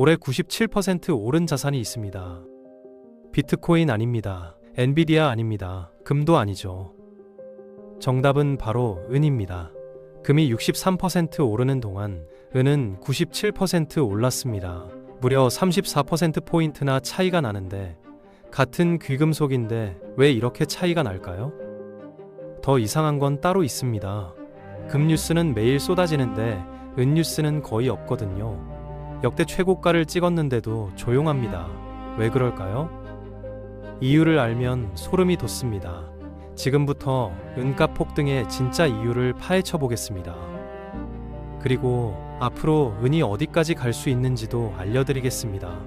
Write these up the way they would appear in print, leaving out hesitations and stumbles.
올해 97% 오른 자산이 있습니다. 비트코인 아닙니다. 엔비디아 아닙니다. 금도 아니죠. 정답은 바로 은입니다. 금이 63% 오르는 동안 은은 97% 올랐습니다. 무려 34%포인트나 차이가 나는데 같은 귀금속인데 왜 이렇게 차이가 날까요? 더 이상한 건 따로 있습니다. 금 뉴스는 매일 쏟아지는데 은 뉴스는 거의 없거든요. 역대 최고가를 찍었는데도 조용합니다. 왜 그럴까요? 이유를 알면 소름이 돋습니다. 지금부터 은가 폭등의 진짜 이유를 파헤쳐 보겠습니다. 그리고 앞으로 은이 어디까지 갈 수 있는지도 알려드리겠습니다.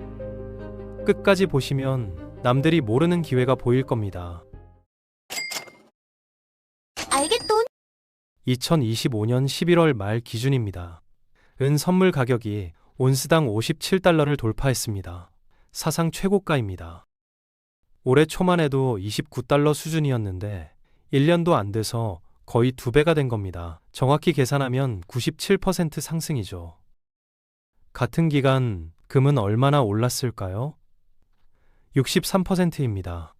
끝까지 보시면 남들이 모르는 기회가 보일 겁니다. 알겠돈? 2025년 11월 말 기준입니다. 은 선물 가격이 온스당 57달러를 돌파했습니다. 사상 최고가입니다. 올해 초만 해도 29달러 수준이었는데 1년도 안 돼서 거의 2배가 된 겁니다. 정확히 계산하면 97% 상승이죠. 같은 기간 금은 얼마나 올랐을까요? 63%입니다.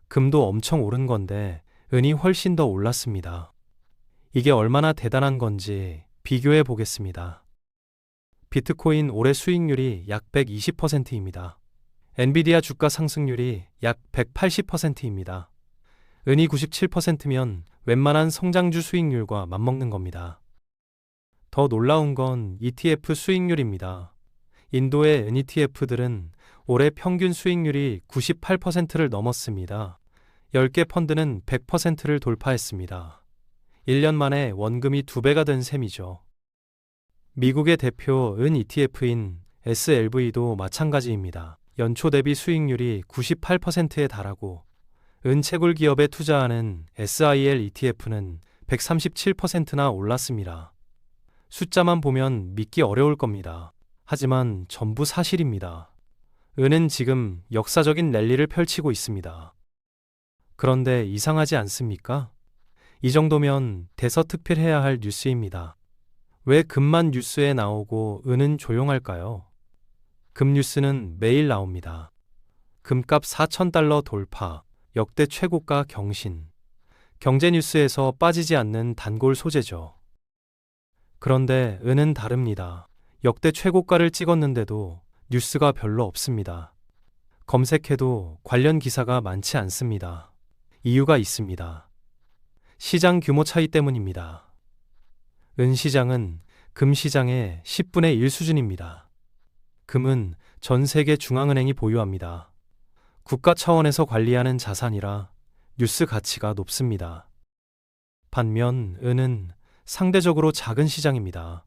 금도 엄청 오른 건데 은이 훨씬 더 올랐습니다. 이게 얼마나 대단한 건지 비교해 보겠습니다. 비트코인 올해 수익률이 약 120%입니다. 엔비디아 주가 상승률이 약 180%입니다. 은이 97%면 웬만한 성장주 수익률과 맞먹는 겁니다. 더 놀라운 건 ETF 수익률입니다. 인도의 은 ETF들은 올해 평균 수익률이 98%를 넘었습니다. 10개 펀드는 100%를 돌파했습니다. 1년 만에 원금이 2배가 된 셈이죠. 미국의 대표 은 ETF인 SLV도 마찬가지입니다. 연초 대비 수익률이 98%에 달하고 은채굴 기업에 투자하는 SIL ETF는 137%나 올랐습니다. 숫자만 보면 믿기 어려울 겁니다. 하지만 전부 사실입니다. 은은 지금 역사적인 랠리를 펼치고 있습니다. 그런데 이상하지 않습니까? 이 정도면 대서특필해야 할 뉴스입니다. 왜 금만 뉴스에 나오고 은은 조용할까요? 금 뉴스는 매일 나옵니다. 금값 4,000달러 돌파, 역대 최고가 경신. 경제 뉴스에서 빠지지 않는 단골 소재죠. 그런데 은은 다릅니다. 역대 최고가를 찍었는데도 뉴스가 별로 없습니다. 검색해도 관련 기사가 많지 않습니다. 이유가 있습니다. 시장 규모 차이 때문입니다. 은 시장은 금 시장의 10분의 1 수준입니다. 금은 전 세계 중앙은행이 보유합니다. 국가 차원에서 관리하는 자산이라 뉴스 가치가 높습니다. 반면 은은 상대적으로 작은 시장입니다.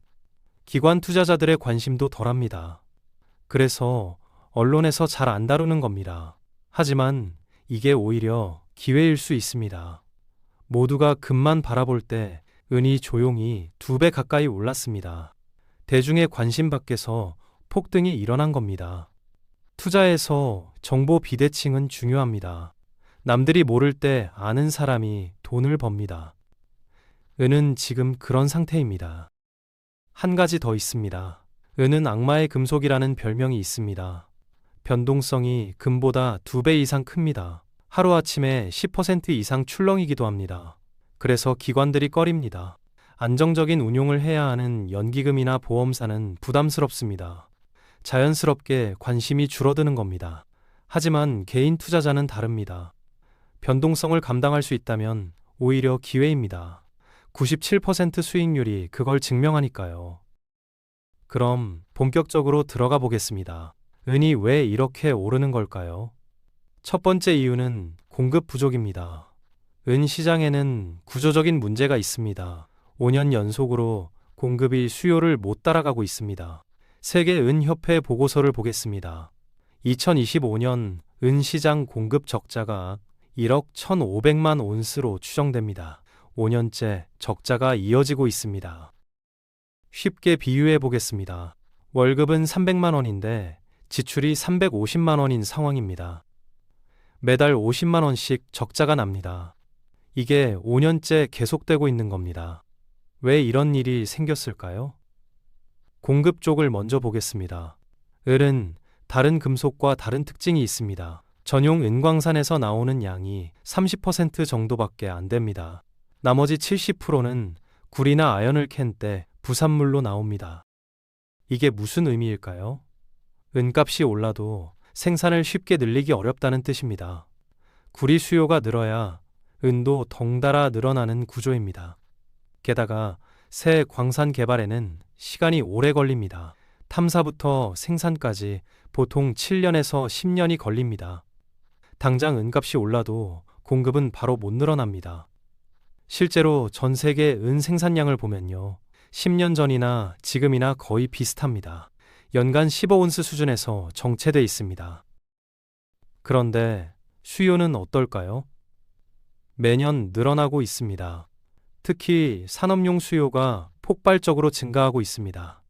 기관 투자자들의 관심도 덜합니다. 그래서 언론에서 잘 안 다루는 겁니다. 하지만 이게 오히려 기회일 수 있습니다. 모두가 금만 바라볼 때 은이 조용히 2배 가까이 올랐습니다. 대중의 관심 밖에서 폭등이 일어난 겁니다. 투자에서 정보 비대칭은 중요합니다. 남들이 모를 때 아는 사람이 돈을 법니다. 은은 지금 그런 상태입니다. 한 가지 더 있습니다. 은은 악마의 금속이라는 별명이 있습니다. 변동성이 금보다 2배 이상 큽니다. 하루아침에 10% 이상 출렁이기도 합니다. 그래서 기관들이 꺼립니다. 안정적인 운용을 해야 하는 연기금이나 보험사는 부담스럽습니다. 자연스럽게 관심이 줄어드는 겁니다. 하지만 개인 투자자는 다릅니다. 변동성을 감당할 수 있다면 오히려 기회입니다. 97% 수익률이 그걸 증명하니까요. 그럼 본격적으로 들어가 보겠습니다. 은이 왜 이렇게 오르는 걸까요? 첫 번째 이유는 공급 부족입니다. 은 시장에는 구조적인 문제가 있습니다. 5년 연속으로 공급이 수요를 못 따라가고 있습니다. 세계 은협회 보고서를 보겠습니다. 2025년 은 시장 공급 적자가 1억 1,500만 온스로 추정됩니다. 5년째 적자가 이어지고 있습니다. 쉽게 비유해 보겠습니다. 월급은 300만 원인데 지출이 350만 원인 상황입니다. 매달 50만 원씩 적자가 납니다. 이게 5년째 계속되고 있는 겁니다. 왜 이런 일이 생겼을까요? 공급 쪽을 먼저 보겠습니다. 을은 다른 금속과 다른 특징이 있습니다. 전용 은광산에서 나오는 양이 30% 정도밖에 안 됩니다. 나머지 70%는 구리나 아연을 캔 때 부산물로 나옵니다. 이게 무슨 의미일까요? 은값이 올라도 생산을 쉽게 늘리기 어렵다는 뜻입니다. 구리 수요가 늘어야 은도 덩달아 늘어나는 구조입니다. 게다가 새 광산 개발에는 시간이 오래 걸립니다. 탐사부터 생산까지 보통 7년에서 10년이 걸립니다. 당장 은값이 올라도 공급은 바로 못 늘어납니다. 실제로 전 세계 은 생산량을 보면요. 10년 전이나 지금이나 거의 비슷합니다. 연간 15온스 수준에서 정체돼 있습니다. 그런데 수요는 어떨까요? 매년 늘어나고 있습니다. 특히 산업용 수요가 폭발적으로 증가하고 있습니다.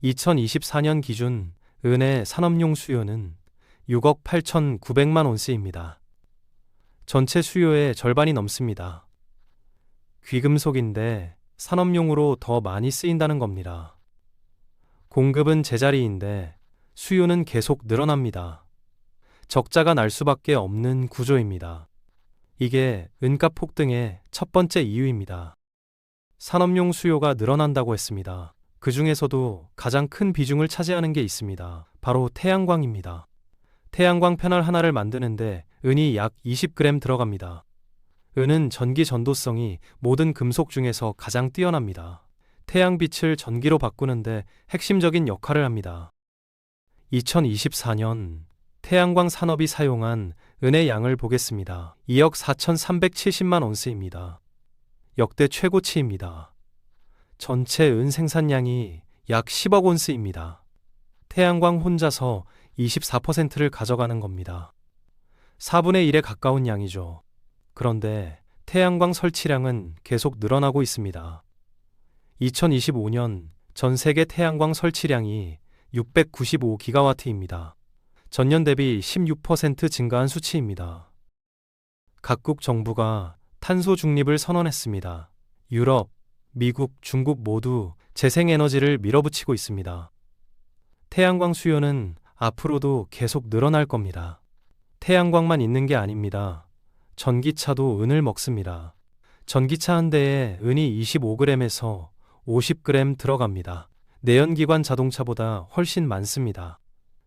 2024년 기준 은의 산업용 수요는 6억 8,900만 온스입니다. 전체 수요의 절반이 넘습니다. 귀금속인데 산업용으로 더 많이 쓰인다는 겁니다. 공급은 제자리인데 수요는 계속 늘어납니다. 적자가 날 수밖에 없는 구조입니다. 이게 은값 폭등의 첫 번째 이유입니다. 산업용 수요가 늘어난다고 했습니다. 그 중에서도 가장 큰 비중을 차지하는 게 있습니다. 바로 태양광입니다. 태양광 패널 하나를 만드는데 은이 약 20g 들어갑니다. 은은 전기 전도성이 모든 금속 중에서 가장 뛰어납니다. 태양빛을 전기로 바꾸는데 핵심적인 역할을 합니다. 2024년 태양광 산업이 사용한 은의 양을 보겠습니다. 2억 4,370만 온스입니다. 역대 최고치입니다. 전체 은 생산량이 약 10억 온스입니다. 태양광 혼자서 24%를 가져가는 겁니다. 4분의 1에 가까운 양이죠. 그런데 태양광 설치량은 계속 늘어나고 있습니다. 2025년 전 세계 태양광 설치량이 695기가와트입니다. 전년 대비 16% 증가한 수치입니다. 각국 정부가 탄소 중립을 선언했습니다. 유럽, 미국, 중국 모두 재생에너지를 밀어붙이고 있습니다. 태양광 수요는 앞으로도 계속 늘어날 겁니다. 태양광만 있는 게 아닙니다. 전기차도 은을 먹습니다. 전기차 한 대에 은이 25g에서 50g 들어갑니다. 내연기관 자동차보다 훨씬 많습니다.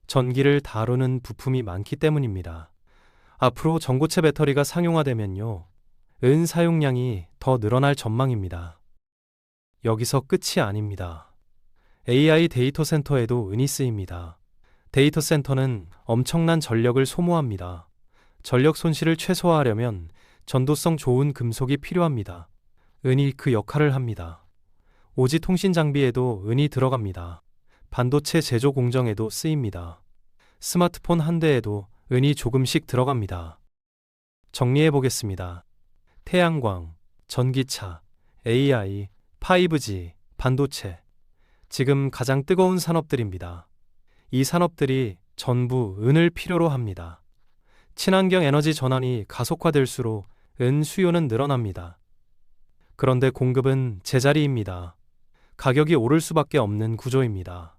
전기를 다루는 부품이 많기 때문입니다. 앞으로 전고체 배터리가 상용화되면요. 은 사용량이 더 늘어날 전망입니다. 여기서 끝이 아닙니다. AI 데이터 센터에도 은이 쓰입니다. 데이터 센터는 엄청난 전력을 소모합니다. 전력 손실을 최소화하려면 전도성 좋은 금속이 필요합니다. 은이 그 역할을 합니다. 오지 통신 장비에도 은이 들어갑니다. 반도체 제조 공정에도 쓰입니다. 스마트폰 한 대에도 은이 조금씩 들어갑니다. 정리해 보겠습니다. 태양광, 전기차, AI, 5G, 반도체. 지금 가장 뜨거운 산업들입니다. 이 산업들이 전부 은을 필요로 합니다. 친환경 에너지 전환이 가속화될수록 은 수요는 늘어납니다. 그런데 공급은 제자리입니다. 가격이 오를 수밖에 없는 구조입니다.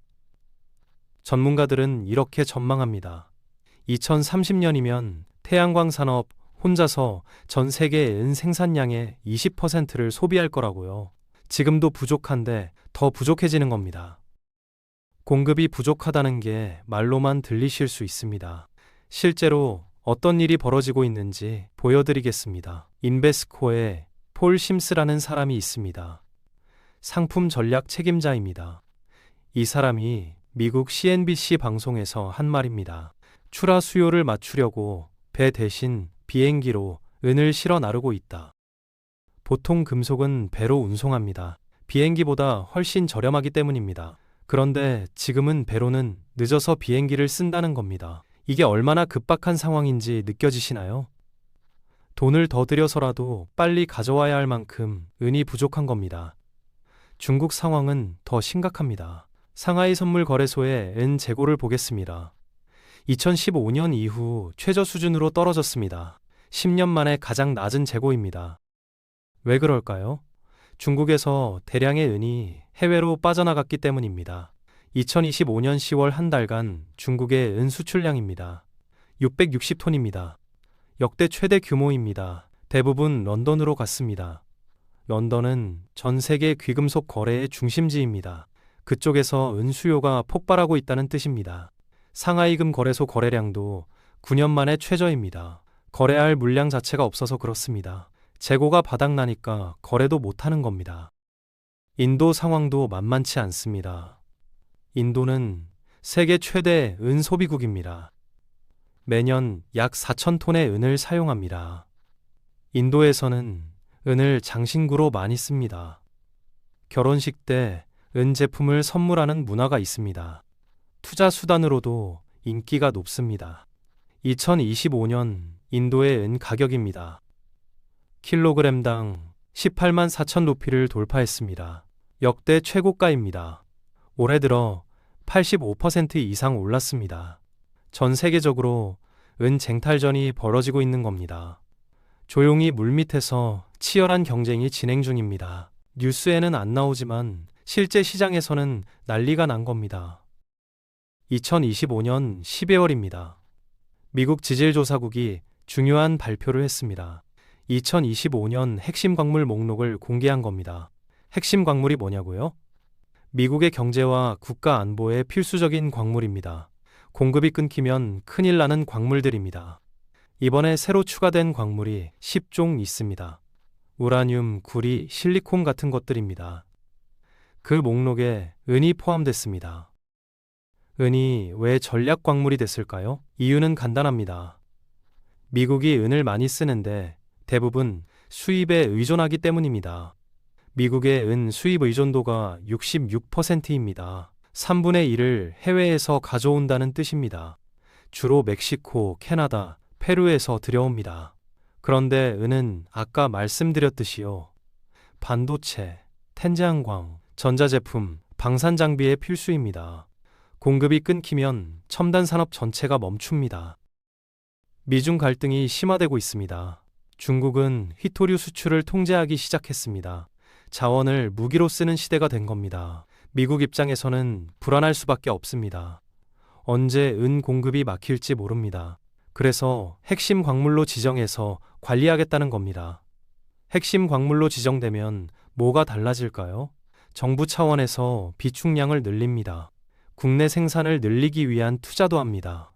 전문가들은 이렇게 전망합니다. 2030년이면 태양광 산업 혼자서 전 세계 은 생산량의 20%를 소비할 거라고요. 지금도 부족한데 더 부족해지는 겁니다. 공급이 부족하다는 게 말로만 들리실 수 있습니다. 실제로 어떤 일이 벌어지고 있는지 보여드리겠습니다. 인베스코에 폴 심스라는 사람이 있습니다. 상품 전략 책임자입니다. 이 사람이 미국 CNBC 방송에서 한 말입니다. 출하 수요를 맞추려고 배 대신 비행기로 은을 실어 나르고 있다. 보통 금속은 배로 운송합니다. 비행기보다 훨씬 저렴하기 때문입니다. 그런데 지금은 배로는 늦어서 비행기를 쓴다는 겁니다. 이게 얼마나 급박한 상황인지 느껴지시나요? 돈을 더 들여서라도 빨리 가져와야 할 만큼 은이 부족한 겁니다. 중국 상황은 더 심각합니다. 상하이 선물 거래소의 은 재고를 보겠습니다. 2015년 이후 최저 수준으로 떨어졌습니다. 10년 만에 가장 낮은 재고입니다. 왜 그럴까요? 중국에서 대량의 은이 해외로 빠져나갔기 때문입니다. 2025년 10월 한 달간 중국의 은 수출량입니다. 660톤입니다. 역대 최대 규모입니다. 대부분 런던으로 갔습니다. 런던은 전 세계 귀금속 거래의 중심지입니다. 그쪽에서 은 수요가 폭발하고 있다는 뜻입니다. 상하이금 거래소 거래량도 9년 만에 최저입니다. 거래할 물량 자체가 없어서 그렇습니다. 재고가 바닥나니까 거래도 못하는 겁니다. 인도 상황도 만만치 않습니다. 인도는 세계 최대 은 소비국입니다. 매년 약 4,000톤의 은을 사용합니다. 인도에서는 은을 장신구로 많이 씁니다. 결혼식 때 은 제품을 선물하는 문화가 있습니다. 투자 수단으로도 인기가 높습니다. 2025년 인도의 은 가격입니다. 킬로그램당 18만 4천 루피를 돌파했습니다. 역대 최고가입니다. 올해 들어 85% 이상 올랐습니다. 전 세계적으로 은 쟁탈전이 벌어지고 있는 겁니다. 조용히 물밑에서 치열한 경쟁이 진행 중입니다. 뉴스에는 안 나오지만 실제 시장에서는 난리가 난 겁니다. 2025년 12월입니다. 미국 지질조사국이 중요한 발표를 했습니다. 2025년 핵심 광물 목록을 공개한 겁니다. 핵심 광물이 뭐냐고요? 미국의 경제와 국가 안보에 필수적인 광물입니다. 공급이 끊기면 큰일 나는 광물들입니다. 이번에 새로 추가된 광물이 10종 있습니다. 우라늄, 구리, 실리콘 같은 것들입니다. 그 목록에 은이 포함됐습니다. 은이 왜 전략 광물이 됐을까요? 이유는 간단합니다. 미국이 은을 많이 쓰는데 대부분 수입에 의존하기 때문입니다. 미국의 은 수입 의존도가 66%입니다. 3분의 1을 해외에서 가져온다는 뜻입니다. 주로 멕시코, 캐나다, 페루에서 들여옵니다. 그런데 은은 아까 말씀드렸듯이요. 반도체, 텐자항광, 전자제품, 방산장비의 필수입니다. 공급이 끊기면 첨단 산업 전체가 멈춥니다. 미중 갈등이 심화되고 있습니다. 중국은 휘토류 수출을 통제하기 시작했습니다. 자원을 무기로 쓰는 시대가 된 겁니다. 미국 입장에서는 불안할 수밖에 없습니다. 언제 은 공급이 막힐지 모릅니다. 그래서 핵심 광물로 지정해서 관리하겠다는 겁니다. 핵심 광물로 지정되면 뭐가 달라질까요? 정부 차원에서 비축량을 늘립니다. 국내 생산을 늘리기 위한 투자도 합니다.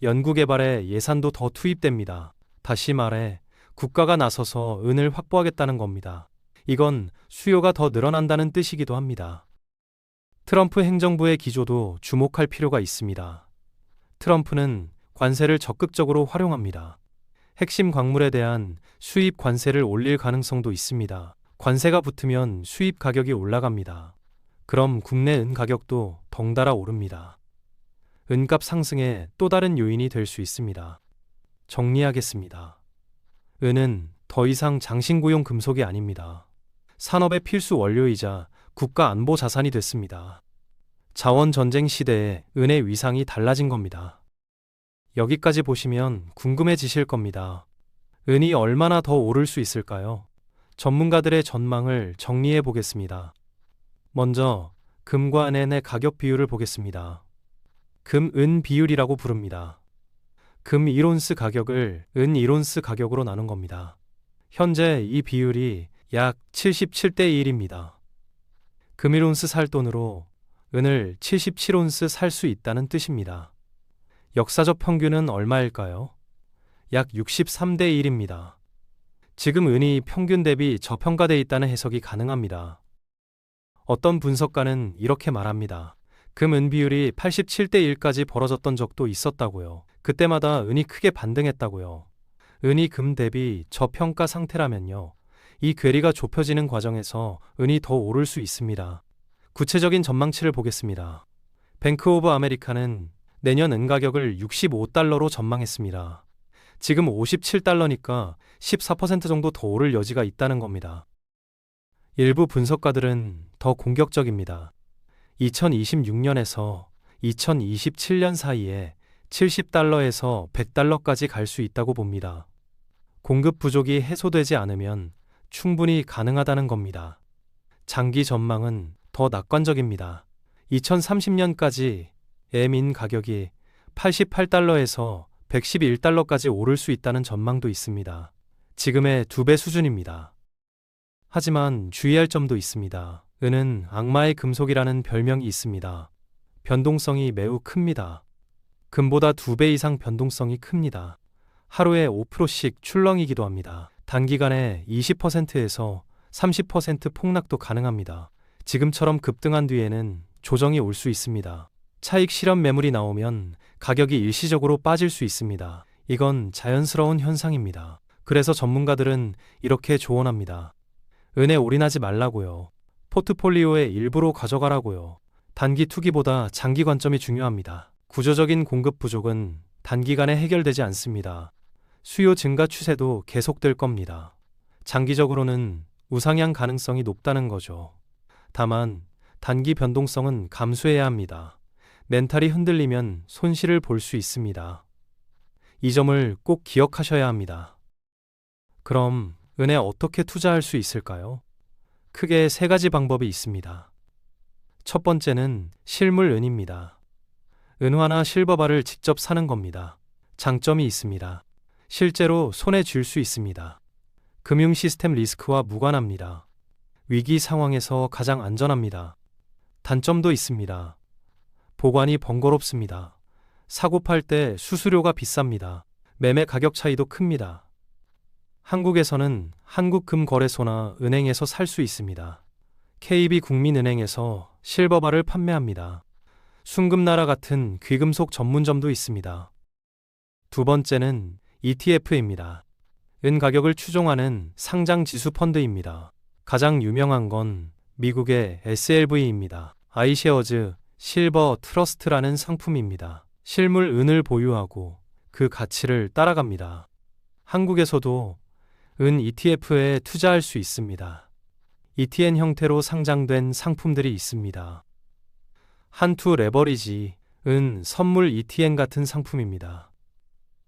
연구개발에 예산도 더 투입됩니다. 다시 말해 국가가 나서서 은을 확보하겠다는 겁니다. 이건 수요가 더 늘어난다는 뜻이기도 합니다. 트럼프 행정부의 기조도 주목할 필요가 있습니다. 트럼프는 관세를 적극적으로 활용합니다. 핵심 광물에 대한 수입 관세를 올릴 가능성도 있습니다. 관세가 붙으면 수입 가격이 올라갑니다. 그럼 국내 은 가격도 덩달아 오릅니다. 은값 상승의 또 다른 요인이 될 수 있습니다. 정리하겠습니다. 은은 더 이상 장신구용 금속이 아닙니다. 산업의 필수 원료이자 국가 안보 자산이 됐습니다. 자원 전쟁 시대에 은의 위상이 달라진 겁니다. 여기까지 보시면 궁금해지실 겁니다. 은이 얼마나 더 오를 수 있을까요? 전문가들의 전망을 정리해 보겠습니다. 먼저 금과 은의 가격 비율을 보겠습니다. 금, 은 비율이라고 부릅니다. 금 1온스 가격을 은 1온스 가격으로 나눈 겁니다. 현재 이 비율이 약 77대 1입니다. 금 1온스 살 돈으로 은을 77온스 살 수 있다는 뜻입니다. 역사적 평균은 얼마일까요? 약 63대 1입니다. 지금 은이 평균 대비 저평가돼 있다는 해석이 가능합니다. 어떤 분석가는 이렇게 말합니다. 금, 은 비율이 87대 1까지 벌어졌던 적도 있었다고요. 그때마다 은이 크게 반등했다고요. 은이 금 대비 저평가 상태라면요. 이 괴리가 좁혀지는 과정에서 은이 더 오를 수 있습니다. 구체적인 전망치를 보겠습니다. 뱅크 오브 아메리카는 내년 은 가격을 65달러로 전망했습니다. 지금 57달러니까 14% 정도 더 오를 여지가 있다는 겁니다. 일부 분석가들은 더 공격적입니다. 2026년에서 2027년 사이에 70달러에서 100달러까지 갈 수 있다고 봅니다. 공급 부족이 해소되지 않으면 충분히 가능하다는 겁니다. 장기 전망은 더 낙관적입니다. 2030년까지 민 가격이 88달러에서 111달러까지 오를 수 있다는 전망도 있습니다. 지금의 2배 수준입니다. 하지만 주의할 점도 있습니다. 은은 악마의 금속이라는 별명이 있습니다. 변동성이 매우 큽니다. 금보다 2배 이상 변동성이 큽니다. 하루에 5%씩 출렁이기도 합니다. 단기간에 20%에서 30% 폭락도 가능합니다. 지금처럼 급등한 뒤에는 조정이 올 수 있습니다. 차익 실현 매물이 나오면 가격이 일시적으로 빠질 수 있습니다. 이건 자연스러운 현상입니다. 그래서 전문가들은 이렇게 조언합니다. 은에 올인하지 말라고요. 포트폴리오의 일부로 가져가라고요. 단기 투기보다 장기 관점이 중요합니다. 구조적인 공급 부족은 단기간에 해결되지 않습니다. 수요 증가 추세도 계속될 겁니다. 장기적으로는 우상향 가능성이 높다는 거죠. 다만 단기 변동성은 감수해야 합니다. 멘탈이 흔들리면 손실을 볼 수 있습니다. 이 점을 꼭 기억하셔야 합니다. 그럼 은에 어떻게 투자할 수 있을까요? 크게 3가지 방법이 있습니다. 첫 번째는 실물 은입니다. 은화나 실버바를 직접 사는 겁니다. 장점이 있습니다. 실제로 손에 쥘 수 있습니다. 금융 시스템 리스크와 무관합니다. 위기 상황에서 가장 안전합니다. 단점도 있습니다. 보관이 번거롭습니다. 사고 팔 때 수수료가 비쌉니다. 매매 가격 차이도 큽니다. 한국에서는 한국금거래소나 은행에서 살 수 있습니다. KB국민은행에서 실버바를 판매합니다. 순금나라 같은 귀금속 전문점도 있습니다. 두 번째는 ETF입니다. 은 가격을 추종하는 상장 지수 펀드입니다. 가장 유명한 건 미국의 SLV입니다. 아이쉐어즈 실버 트러스트라는 상품입니다. 실물 은을 보유하고 그 가치를 따라갑니다. 한국에서도 은 ETF에 투자할 수 있습니다. ETN 형태로 상장된 상품들이 있습니다. 한투 레버리지, 은 선물 ETN 같은 상품입니다.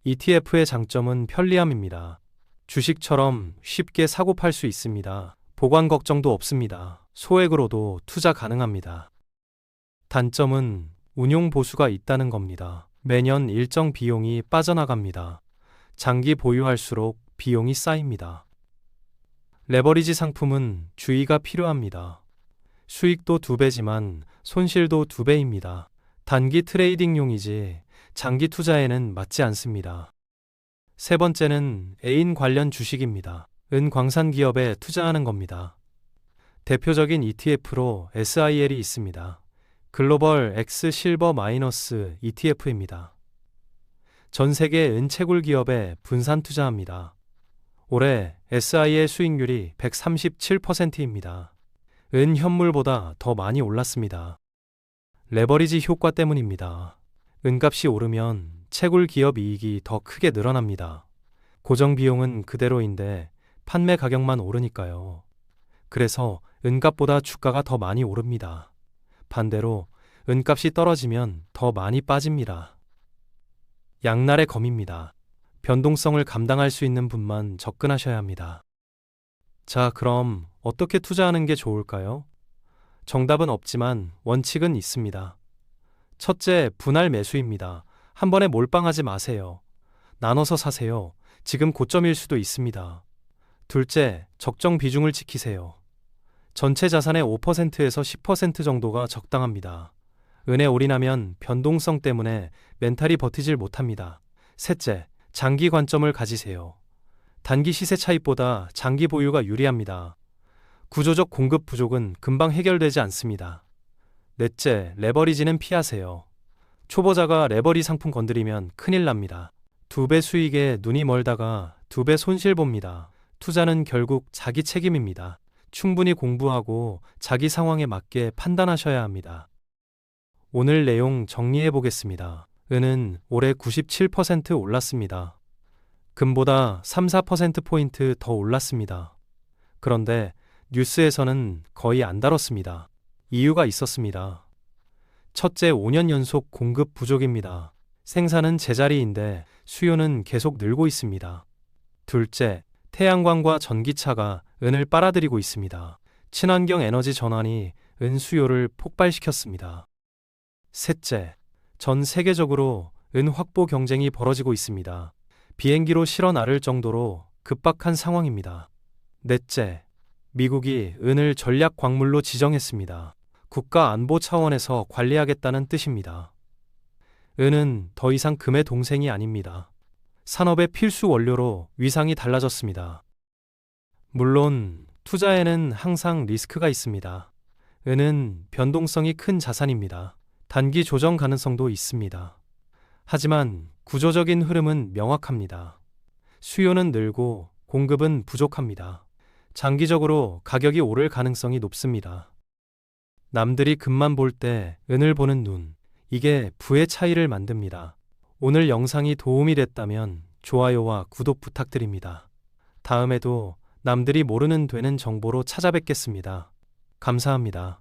ETF의 장점은 편리함입니다. 주식처럼 쉽게 사고 팔 수 있습니다. 보관 걱정도 없습니다. 소액으로도 투자 가능합니다. 단점은 운용 보수가 있다는 겁니다. 매년 일정 비용이 빠져나갑니다. 장기 보유할수록 비용이 쌓입니다. 레버리지 상품은 주의가 필요합니다. 수익도 2배지만 손실도 2배입니다. 단기 트레이딩용이지 장기 투자에는 맞지 않습니다. 세 번째는 애인 관련 주식입니다. 은 광산 기업에 투자하는 겁니다. 대표적인 ETF로 SIL이 있습니다. 글로벌 X 실버 마이너스 ETF입니다. 전 세계 은채굴 기업에 분산 투자합니다. 올해 SI의 수익률이 137%입니다. 은 현물보다 더 많이 올랐습니다. 레버리지 효과 때문입니다. 은값이 오르면 채굴 기업 이익이 더 크게 늘어납니다. 고정 비용은 그대로인데 판매 가격만 오르니까요. 그래서 은값보다 주가가 더 많이 오릅니다. 반대로 은값이 떨어지면 더 많이 빠집니다. 양날의 검입니다. 변동성을 감당할 수 있는 분만 접근하셔야 합니다. 자, 그럼 어떻게 투자하는 게 좋을까요? 정답은 없지만 원칙은 있습니다. 첫째, 분할 매수입니다. 한 번에 몰빵하지 마세요. 나눠서 사세요. 지금 고점일 수도 있습니다. 둘째, 적정 비중을 지키세요. 전체 자산의 5%에서 10% 정도가 적당합니다. 은에 올인하면 변동성 때문에 멘탈이 버티질 못합니다. 셋째, 장기 관점을 가지세요. 단기 시세 차익보다 장기 보유가 유리합니다. 구조적 공급 부족은 금방 해결되지 않습니다. 넷째, 레버리지는 피하세요. 초보자가 레버리 상품 건드리면 큰일 납니다. 2배 수익에 눈이 멀다가 2배 손실 봅니다. 투자는 결국 자기 책임입니다. 충분히 공부하고 자기 상황에 맞게 판단하셔야 합니다. 오늘 내용 정리해 보겠습니다. 은은 올해 97% 올랐습니다. 금보다 3-4%포인트 더 올랐습니다. 그런데 뉴스에서는 거의 안 다뤘습니다. 이유가 있었습니다. 첫째, 5년 연속 공급 부족입니다. 생산은 제자리인데 수요는 계속 늘고 있습니다. 둘째, 태양광과 전기차가 은을 빨아들이고 있습니다. 친환경 에너지 전환이 은 수요를 폭발시켰습니다. 셋째, 전 세계적으로 은 확보 경쟁이 벌어지고 있습니다. 비행기로 실어 나를 정도로 급박한 상황입니다. 넷째, 미국이 은을 전략 광물로 지정했습니다. 국가 안보 차원에서 관리하겠다는 뜻입니다. 은은 더 이상 금의 동생이 아닙니다. 산업의 필수 원료로 위상이 달라졌습니다. 물론 투자에는 항상 리스크가 있습니다. 은은 변동성이 큰 자산입니다. 단기 조정 가능성도 있습니다. 하지만 구조적인 흐름은 명확합니다. 수요는 늘고 공급은 부족합니다. 장기적으로 가격이 오를 가능성이 높습니다. 남들이 금만 볼 때 은을 보는 눈, 이게 부의 차이를 만듭니다. 오늘 영상이 도움이 됐다면 좋아요와 구독 부탁드립니다. 다음에도 남들이 모르는 되는 정보로 찾아뵙겠습니다. 감사합니다.